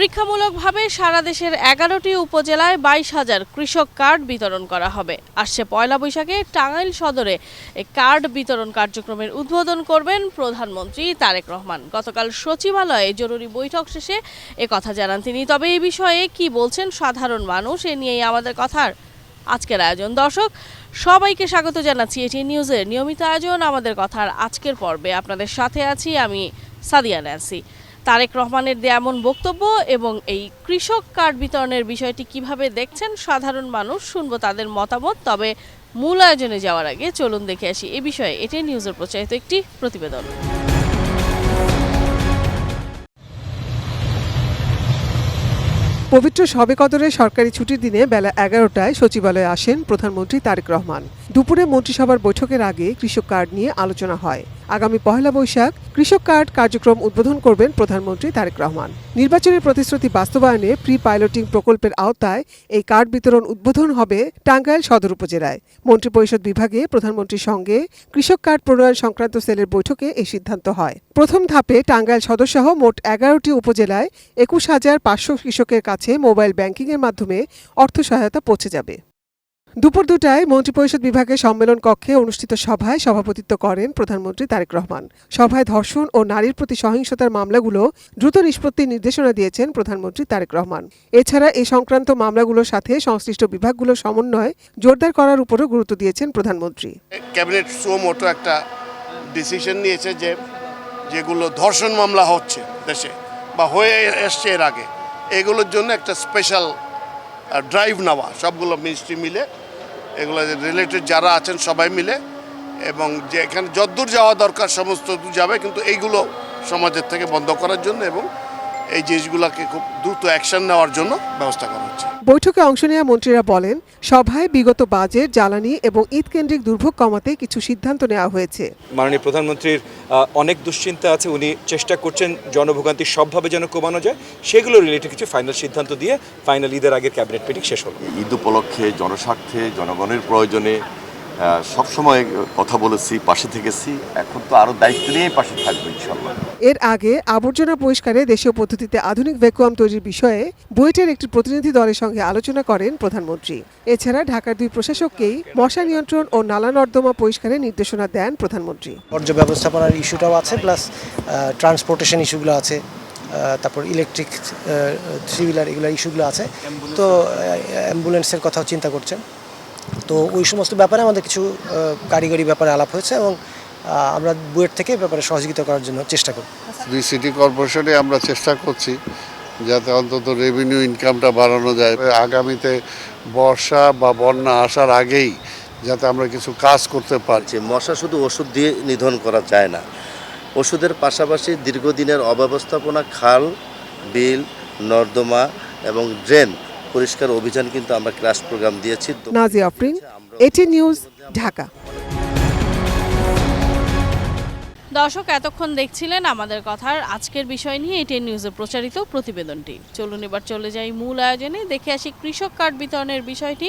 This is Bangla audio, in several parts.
পরীক্ষামূলকভাবে সারা দেশের ১১টি উপজেলায় ২২,০০০ কৃষক কার্ড বিতরণ করা হবে। আসছে পয়লা বৈশাখে টাঙ্গাইল সদরে এই কার্ড বিতরণ কার্যক্রমের উদ্বোধন করবেন প্রধানমন্ত্রী তারেক রহমান। গতকাল সচিবালয়ে জরুরি বৈঠক শেষে একথা জানান তিনি। তবে এই বিষয়ে কি বলছেন সাধারণ মানুষ, এ নিয়েই আমাদের কথার আজকের আয়োজন। দর্শক, সবাইকে স্বাগত জানাচ্ছি এটিএন নিউজের নিয়মিত আয়োজন আমাদের কথার আজকের পর্বে। আপনাদের সাথে আছি আমি সাদিয়া ন্যান্সি। তারেক রহমানের দেয়া এমন বক্তব্য এবং এই কৃষক কার্ড বিতরণের বিষয়টি কিভাবে দেখছেন সাধারণ মানুষ, শুনবো তাদের মতামত। তবে মূল আয়োজনে যাওয়ার আগে চলুন দেখে আসি এ বিষয়ে এটিএন নিউজের প্রচারিত একটি প্রতিবেদন। পবিত্র শবে কদরে সরকারি ছুটির দিনে বেলা ১১টায় সচিবালয়ে আসেন প্রধানমন্ত্রী তারেক রহমান। দুপুরে মন্ত্রিসভার বৈঠকের আগে কৃষক কার্ড নিয়ে আলোচনা হয়। আগামী পহেলা বৈশাখ কৃষক কার্ড কার্যক্রম উদ্বোধন করবেন প্রধানমন্ত্রী তারেক রহমান। নির্বাচনের প্রতিশ্রুতি বাস্তবায়নে প্রি পাইলটিং প্রকল্পের আওতায় এই কার্ড বিতরণ উদ্বোধন হবে টাঙ্গাইল সদর উপজেলায়। মন্ত্রিপরিষদ বিভাগে প্রধানমন্ত্রীর সঙ্গে কৃষক কার্ড প্রণয়ন সংক্রান্ত সেলের বৈঠকে এই সিদ্ধান্ত হয়। প্রথম ধাপে টাঙ্গাইল সদরসহ মোট ১১টি উপজেলায় ২১,৫০০ কৃষকের কাছে মোবাইল ব্যাংকিংয়ের মাধ্যমে অর্থ সহায়তা পৌঁছে যাবে। দুপুর ২টায় মন্ত্রিপরিষদ বিভাগের সম্মেলন কক্ষে অনুষ্ঠিত সভায় সভাপতিত্ব করেন প্রধানমন্ত্রী তারেক রহমান। সভায় ধর্ষণ ও নারীর প্রতি সহিংসতার মামলাগুলো দ্রুত নিষ্পত্তির নির্দেশনা দিয়েছেন প্রধানমন্ত্রী তারেক রহমান। এছাড়া এই সংক্রান্ত মামলাগুলোর সাথে সংশ্লিষ্ট বিভাগগুলোর সমন্বয় জোরদার করার উপরও গুরুত্ব দিয়েছেন প্রধানমন্ত্রী। ক্যাবিনেট সুমোটো একটা ডিসিশন নিয়েছে যে যেগুলো ধর্ষণ মামলা হচ্ছে দেশে বা হয়ে এসছে এর আগে, এগুলোর জন্য একটা স্পেশাল ড্রাইভ নেওয়া, সবগুলো মিনিস্ট্রি মিলে, এগুলো রিলেটেড যারা আছেন সবাই মিলে, এবং যে এখানে যতদূর যাওয়া দরকার সমস্ত দূর যাবে, কিন্তু এইগুলো সমাজের থেকে বন্ধ করার জন্য এবং এই জিনিসগুলোকে খুব দ্রুত অ্যাকশন নেওয়ার জন্য ব্যবস্থা করা হচ্ছে। বৈঠকে অংশ নেওয়া মন্ত্রীরা বলেন, সভায় বিগত বাজেট, জ্বালানি এবং ঈদ কেন্দ্রিক দুর্ভোগ কমাতে কিছু সিদ্ধান্ত নেওয়া হয়েছে। মাননীয় প্রধানমন্ত্রীর অনেক দুশ্চিন্তা আছে, উনি চেষ্টা করছেন জনভোগান্তি সবভাবে যেন কমানো যায়, সেগুলো রিলেটেড কিছু ফাইনাল সিদ্ধান্ত দিয়ে ফাইনাল ঈদের আগের ক্যাবিনেট মিটিং শেষ হলো। ঈদ উপলক্ষে জনস্বার্থে জনগণের প্রয়োজনে সবসময় কথা বলেছি, পাশে থেকেছি, এখন তো আরও দায়িত্ব নিয়েই পাশে থাকবো ইনশাল্লাহ। এর আগে আবর্জনা পরিষ্কারে দেশীয় পদ্ধতিতে আধুনিক ভ্যাকুয়াম তৈরির বিষয়ে বুয়েটের একটি প্রতিনিধি দলের সঙ্গে আলোচনা করেন প্রধানমন্ত্রী। এছাড়া ঢাকার 2 প্রশাসককেই মশা নিয়ন্ত্রণ ও নালা নর্দমা পরিষ্কারের নির্দেশনা দেন প্রধানমন্ত্রী। বর্জ্য ব্যবস্থাপনার ইস্যুটাও আছে, প্লাস ট্রান্সপোর্টেশন ইস্যুগুলো আছে, তারপর ইলেকট্রিক থ্রি হুইলার এগুলো ইস্যুগুলো আছে। তো অ্যাম্বুলেন্সের কথাও চিন্তা করছেন। তো ওই সমস্ত ব্যাপারে আমাদের কিছু কারিগরি ব্যাপারে আলাপ হয়েছে এবং আমরা বুয়েট থেকে ব্যাপারে সহযোগিতা করার জন্য চেষ্টা করি। 2 সিটি কর্পোরেশনে আমরা চেষ্টা করছি যাতে অন্তত রেভিনিউ ইনকামটা বাড়ানো যায়। আগামীতে বর্ষা বা বন্যা আসার আগেই যাতে আমরা কিছু কাজ করতে পারছি। মশা শুধু ওষুধ দিয়ে নিধন করা যায় না, ওষুধের পাশাপাশি দীর্ঘদিনের অব্যবস্থাপনা, খাল, বিল, নর্দমা এবং ড্রেন পরিষ্কার অভিযান কিন্তু আমরা ক্লাস প্রোগ্রাম দিয়েছি। Nazia Afrin, ATN news, Dhaka. দর্শক, এতক্ষণ দেখছিলেন আমাদের কথার আজকের বিষয় নিয়ে এটিএন নিউজে প্রচারিত প্রতিবেদনটি। চলুন এবার চলে যাই মূল আয়োজনে, দেখে আসি কৃষক কার্ড বিতরণের বিষয়টি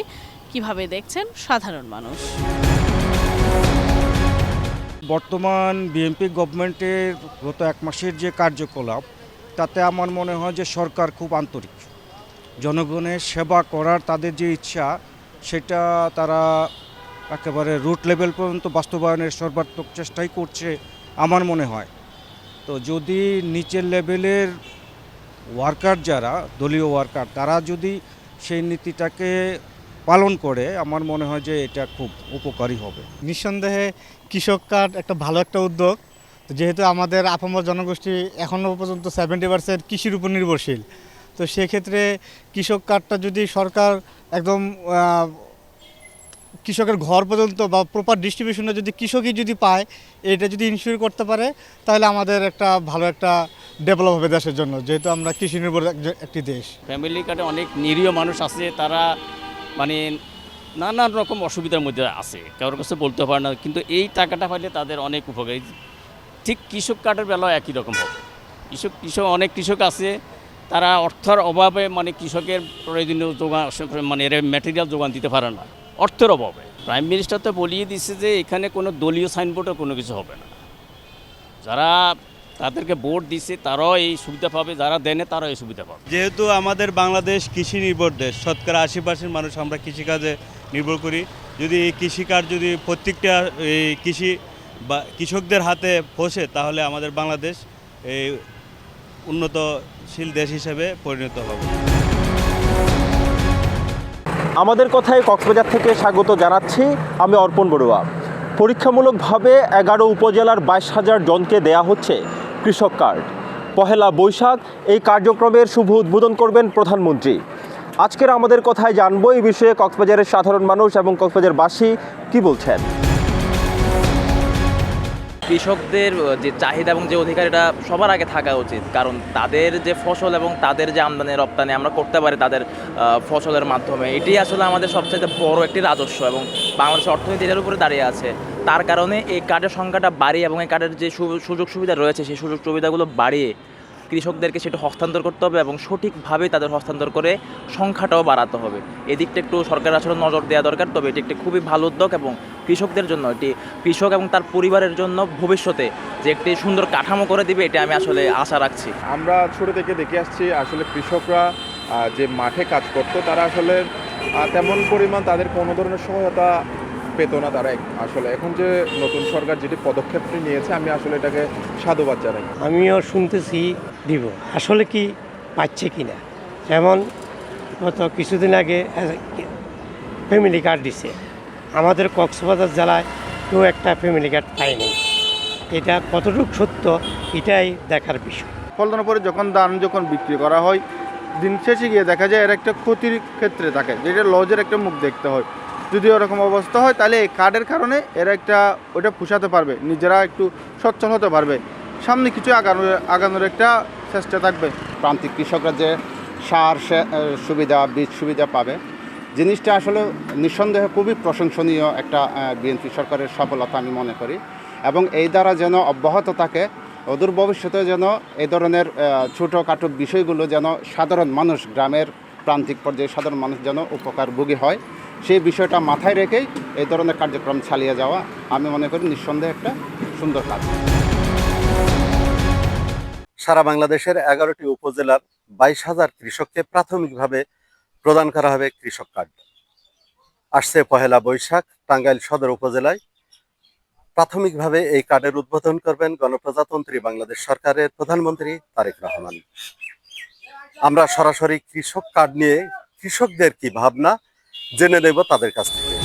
কিভাবে দেখছেন সাধারণ মানুষ। বর্তমান বিএনপি গভর্নমেন্টের গত 1 মাসের যে কার্যকলাপ, তাতে আমার মনে হয় যে সরকার খুব আন্তরিক, জনগণের সেবা করার তাদের যে ইচ্ছা, সেটা তারা একেবারে রুট লেভেল পর্যন্ত বাস্তবায়নের সর্বাত্মক চেষ্টাই করছে আমার মনে হয়। তো যদি নিচের লেভেলের ওয়ার্কার, যারা দলীয় ওয়ার্কার, তারা যদি সেই নীতিটাকে পালন করে, আমার মনে হয় যে এটা খুব উপকারী হবে। নিঃসন্দেহে কৃষক কার্ড একটা ভালো একটা উদ্যোগ। যেহেতু আমাদের আপামর জনগোষ্ঠী এখনও পর্যন্ত 70% কৃষির উপর নির্ভরশীল, তো সেক্ষেত্রে কৃষক কার্ডটা যদি সরকার একদম কৃষকের ঘর পর্যন্ত বা প্রপার ডিস্ট্রিবিউশনে যদি কৃষকই যদি পায়, এটা যদি ইনশিওর করতে পারে, তাহলে আমাদের একটা ভালো একটা ডেভেলপ হবে দেশের জন্য, যেহেতু আমরা কৃষি নির্ভর একটি দেশ। ফ্যামিলি কার্ডে অনেক নিরীহ মানুষ আছে, তারা মানে নানান রকম অসুবিধার মধ্যে আছে, কারোর কাছে বলতে পারে না, কিন্তু এই টাকাটা পাইলে তাদের অনেক উপকারী। ঠিক কৃষক কার্ডের বেলাও একই রকম হবে। অনেক কৃষক আছে, তারা অর্থের অভাবে মানে কৃষকের প্রয়োজনীয় যোগান, মানে ম্যাটেরিয়াল যোগান দিতে পারে না অর্থের অভাবে। প্রাইম মিনিস্টার তো বলিয়ে দিচ্ছে যে এখানে কোনো দলীয় সাইনবোর্ডও কোনো কিছু হবে না। যারা তাদেরকে ভোট দিছে, তারাও এই সুবিধা পাবে, যারা দেনে তারাও এই সুবিধা পাবে। যেহেতু আমাদের বাংলাদেশ কৃষি নির্ভর দেশ, শতকরা 80% মানুষ আমরা কৃষিকাজে নির্ভর করি। যদি এই কৃষিকাজ যদি প্রত্যেকটা এই কৃষি বা কৃষকদের হাতে পৌঁছে, তাহলে আমাদের বাংলাদেশ এই উন্নতশীল দেশ হিসেবে পরিণত হবে। আমাদের কথায় কক্সবাজার থেকে স্বাগত জানাচ্ছি, আমি অর্পণ বড়ুয়া। পরীক্ষামূলকভাবে 11 উপজেলার 22,000 জনকে দেয়া হচ্ছে কৃষক কার্ড। পহেলা বৈশাখ এই কার্যক্রমের শুভ উদ্বোধন করবেন প্রধানমন্ত্রী। আজকের আমাদের কথায় জানবো এই বিষয়ে কক্সবাজারের সাধারণ মানুষ এবং কক্সবাজারবাসী কি বলছেন। কৃষকদের যে চাহিদা এবং যে অধিকার, এটা সবার আগে থাকা উচিত, কারণ তাদের যে ফসল এবং তাদের যে আমদানি রপ্তানি আমরা করতে পারি তাদের ফসলের মাধ্যমে, এটি আসলে আমাদের সবচেয়ে বড় একটি রাজস্ব এবং বাংলাদেশের অর্থনীতি এটার উপরে দাঁড়িয়ে আছে। তার কারণে এই কার্ডের সংখ্যাটা বাড়িয়ে এবং এই কার্ডের যে সুযোগ সুবিধা রয়েছে সেই সুযোগ সুবিধাগুলো বাড়িয়ে কৃষকদেরকে সেটা হস্তান্তর করতে হবে এবং সঠিকভাবে তাদের হস্তান্তর করে সংখ্যাটাও বাড়াতে হবে। এদিকটা একটু সরকারের আসলে নজর দেওয়া দরকার। তবে এটি একটি খুবই ভালো উদ্যোগ এবং কৃষকদের জন্য, এটি কৃষক এবং তার পরিবারের জন্য ভবিষ্যতে যে একটি সুন্দর কাঠামো করে দিবে, এটা আমি আসলে আশা রাখছি। আমরা ছোটো থেকে দেখে আসছি আসলে কৃষকরা যে মাঠে কাজ করতো তারা আসলে তেমন পরিমাণ তাদের কোনো ধরনের সহায়তা পেত না তারা। আসলে এখন যে নতুন সরকার যেটি পদক্ষেপটি নিয়েছে, আমি আসলে এটাকে সাধুবাদ জানাই। আমিও শুনতেছি দিব, আসলে কি পাচ্ছে কি না। যেমন গত কিছুদিন আগে ফ্যামিলি কার্ড দিছে, আমাদের কক্সবাজার জেলায় কেউ একটা ফ্যামিলি কার্ড পায়নি। এটা কতটুকু সত্য, এটাই দেখার বিষয়। ফলনের পরে যখন বিক্রি করা হয়, দিন শেষে গিয়ে দেখা যায় এর একটা ক্ষতির ক্ষেত্রে থাকে, যেটা লজের একটা মুখ দেখতে হয়। যদি ওরকম অবস্থা হয় তাহলে এই কার্ডের কারণে এরা ওটা পুষাতে পারবে, নিজেরা একটু সচ্ছল হতে পারবে, সামনে কিছু আগানোর একটা চেষ্টা থাকবে। প্রান্তিক কৃষকরা যে সার সুবিধা, বীজ সুবিধা পাবে, জিনিসটা আসলে নিঃসন্দেহে খুবই প্রশংসনীয় একটা বিএনপি সরকারের সফলতা আমি মনে করি। এবং এই দ্বারা যেন অব্যাহত থাকে, অদূর ভবিষ্যতে যেন এই ধরনের ছোটোখাটো বিষয়গুলো যেন সাধারণ মানুষ, গ্রামের প্রান্তিক পর্যায়ে সাধারণ মানুষ যেন উপকারভোগী হয়, সেই বিষয়টা মাথায় রেখেই এই ধরনের কার্যক্রম চালিয়ে যাওয়া আমি মনে করি নিঃসন্দেহে একটা সুন্দর কাজ। সারা বাংলাদেশের 11টি উপজেলার 22,000 কৃষককে প্রাথমিকভাবে প্রদান করা হবে কৃষক কার্ড। আসছে পহেলা বৈশাখ, টাঙ্গাইল সদর উপজেলায় প্রাথমিকভাবে এই কার্ডের উদ্বোধন করবেন গণপ্রজাতন্ত্রী বাংলাদেশ সরকারের প্রধানমন্ত্রী তারেক রহমান। আমরা সরাসরি কৃষক কার্ড নিয়ে কৃষকদের কি ভাবনা জেনে নেব তাদের কাছ থেকে।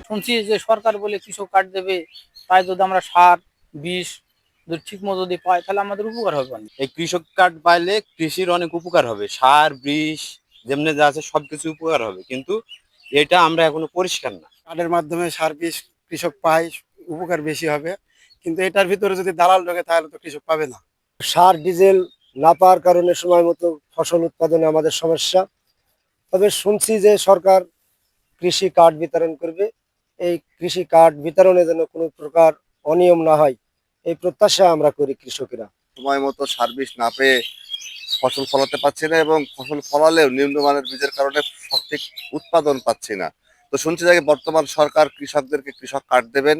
শুনছি যে সরকার বলে কৃষক কার্ড দেবে, তাই যদি আমরা সার বিষ ঠিক মতো যদি পাই তাহলে আমাদের উপকার হবে। এই কৃষক কার্ড পাইলে কৃষির অনেক উপকার হবে, সার বিষ যেমনি যা আছে সবকিছু উপকার হবে, কিন্তু এটা আমরা এখনো পরিষ্কার না। কার্ডের মাধ্যমে সার বিষ কৃষক পায়, উপকার বেশি হবে, কিন্তু এটার ভিতরে যদি দালাল ঢোকে তাহলে তো কৃষক পাবে না। সার ডিজেল না পাওয়ার কারণে সময় মতো ফসল উৎপাদনে আমাদের সমস্যা। তবে শুনছি যে সরকার কৃষি কার্ড বিতরণ করবে, এই কৃষি কার্ড বিতরণে যেন কোনো প্রকার অনিয়ম না হয়, এই প্রত্যাশা আমরা করি কৃষকেরা। সময় মতো সার বিষ না পেয়ে ফসল ফলাতে পারছি না, এবং ফসল ফলালেও নিম্নমানের বীজের কারণে সঠিক উৎপাদন পাচ্ছি না। তো শুনছি যে বর্তমান সরকার কৃষকদেরকে কৃষক কার্ড দেবেন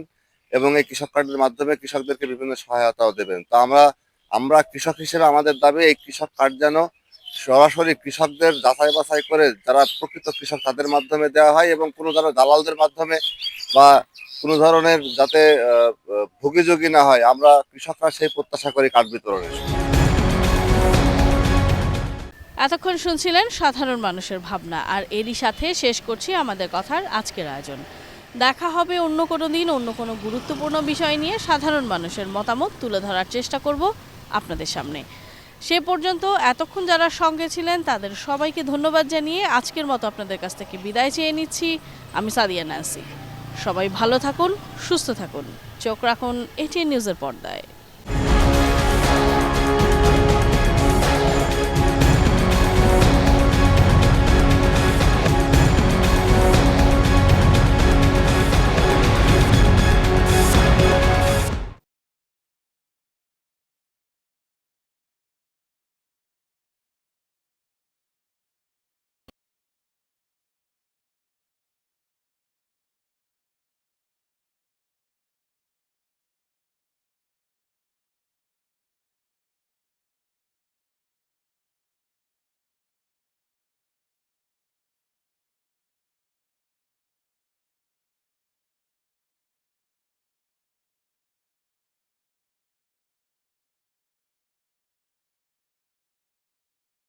এবং এই কৃষক কার্ডের মাধ্যমে কৃষকদেরকে বিভিন্ন সহায়তাও দেবেন। তো আমরা কৃষক হিসেবে আমাদের দাবি এই কৃষক কার্ড যেন সরাসরি কৃষকদের যাচাই বাছাই করে যারা প্রকৃত কৃষক তাদের মাধ্যমে দেওয়া হয়, এবং কোনো ধরনের দালালদের মাধ্যমে বা কোনো ধরনের যাতে ভোগীযোগী না হয়, আমরা কৃষকরা সেই প্রত্যাশা করি কার্ড বিতরণের। এতক্ষণ শুনছিলেন সাধারণ মানুষের ভাবনা, আর এরই সাথে শেষ করছি আমাদের কথার আজকের আয়োজন। দেখা হবে অন্য কোনো দিন অন্য কোনো গুরুত্বপূর্ণ বিষয় নিয়ে। সাধারণ মানুষের মতামত তুলে ধরার চেষ্টা করব আপনাদের সামনে। সে পর্যন্ত এতক্ষণ যারা সঙ্গে ছিলেন তাদের সবাইকে ধন্যবাদ জানিয়ে আজকের মতো আপনাদের কাছ থেকে বিদায় চেয়ে নিচ্ছি। আমি সাদিয়া ন্যান্সি। সবাই ভালো থাকুন, সুস্থ থাকুন, চোখ রাখুন এটিএন নিউজের পর্দায়।